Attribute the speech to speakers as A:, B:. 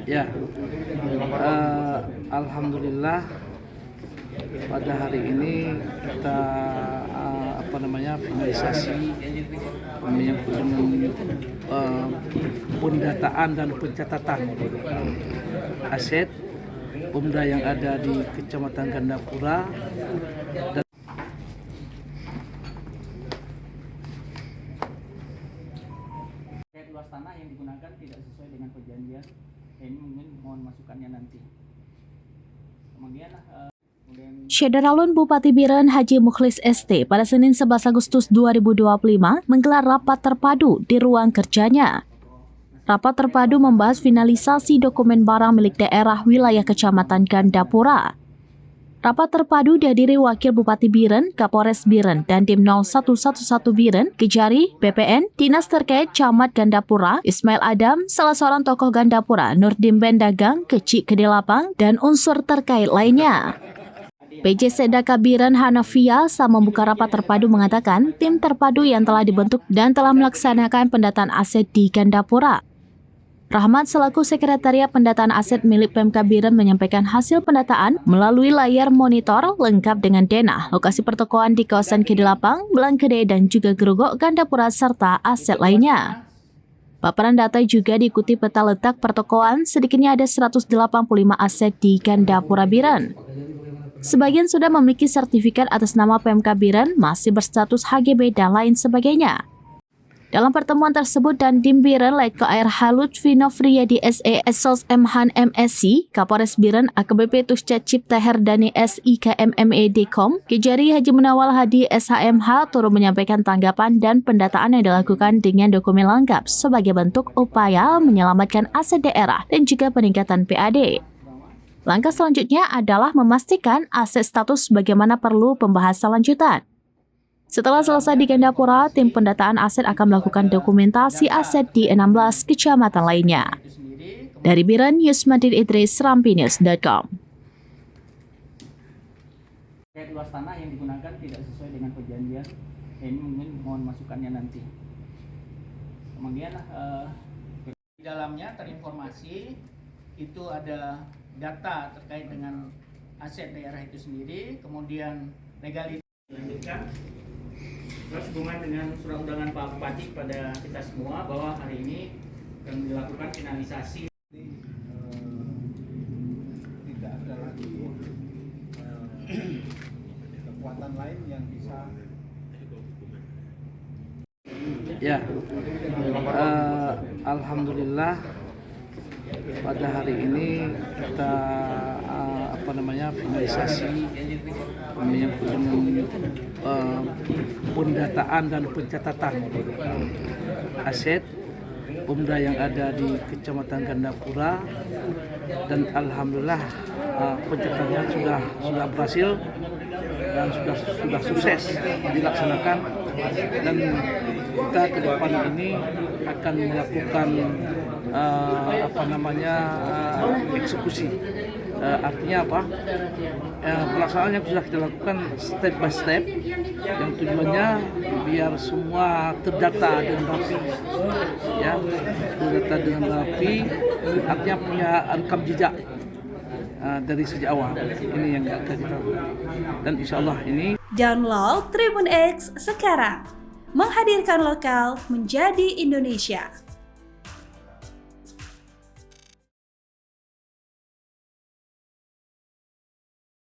A: Ya, alhamdulillah pada hari ini kita finalisasi menyangkut dengan pendataan dan pencatatan aset Pemda yang ada di Kecamatan Gandapura dan
B: luas tanah yang digunakan tidak sesuai dengan perjanjian. Ini mungkin mohon masukannya nanti. Kemudian
C: Syederalun Bupati Biren Haji Mukhlis ST pada Senin 11 Agustus 2025 menggelar rapat terpadu di ruang kerjanya. Rapat terpadu membahas finalisasi dokumen barang milik daerah wilayah Kecamatan Gandapura. Rapat terpadu dihadiri Wakil Bupati Biren, Kapolres Biren, dan Tim 0111 Biren, Kejari, BPN, Dinas terkait Camat Gandapura, Ismail Adam, salah seorang tokoh Gandapura, Nurdin Ben Dagang, Kecik Kedelapang, dan unsur terkait lainnya. PJ Sedaka Biren Hanafia saat membuka rapat terpadu mengatakan tim terpadu yang telah dibentuk dan telah melaksanakan pendataan aset di Gandapura. Rahmat selaku Sekretariat Pendataan Aset milik Pemkab Biren menyampaikan hasil pendataan melalui layar monitor lengkap dengan denah, lokasi pertokoan di kawasan Kedelapang, Blangkede, dan juga Grogok, Gandapura, serta aset lainnya. Paparan data juga diikuti peta letak pertokoan, sedikitnya ada 185 aset di Gandapura Biren. Sebagian sudah memiliki sertifikat atas nama Pemkab Biren, masih berstatus HGB, dan lain sebagainya. Dalam pertemuan tersebut, Dandim Biren Letko Air Halut Vino Friyadi SE Esos Mhan MSC, Kapolres Biren AKBP Tusca Cipta Herdani SIKMMEDCOM, Kejari Haji Munawal Hadi SHMH turut menyampaikan tanggapan dan pendataan yang dilakukan dengan dokumen lengkap sebagai bentuk upaya menyelamatkan aset daerah dan juga peningkatan PAD. Langkah selanjutnya adalah memastikan aset status bagaimana perlu pembahasan lanjutan. Setelah selesai di Gandapura, tim pendataan aset akan melakukan dokumentasi aset di 16 kecamatan lainnya. Dari Biren, Yusmadin Idris, rampinews.com.
B: luas tanah yang digunakan tidak sesuai dengan perjanjian. Ini mungkin mohon masukannya nanti. Kemudian di dalamnya terinformasi itu ada data terkait dengan aset daerah itu sendiri, kemudian legalitas dilanjutkan. Terus hubungan dengan surat undangan Pak Bupati kepada kita semua bahwa hari ini akan dilakukan finalisasi.
D: Tidak ada lagi kekuatan lain yang bisa.
A: ya, alhamdulillah pada hari ini kita finalisasi menyangkut dengan pendataan dan pencatatan aset Pemda yang ada di Kecamatan Gandapura dan alhamdulillah pencatatannya sudah berhasil dan sudah sukses dilaksanakan, dan kita ke depan ini akan melakukan eksekusi. Artinya apa? Pelaksanaannya sudah kita lakukan step by step, yang tujuannya biar semua terdata dengan rapi, ya, terdata dengan rapi, artinya punya rekam jejak dari sejak awal. Ini yang akan kita lakukan, dan insya Allah ini.
E: Download Tribun X sekarang, menghadirkan lokal menjadi Indonesia.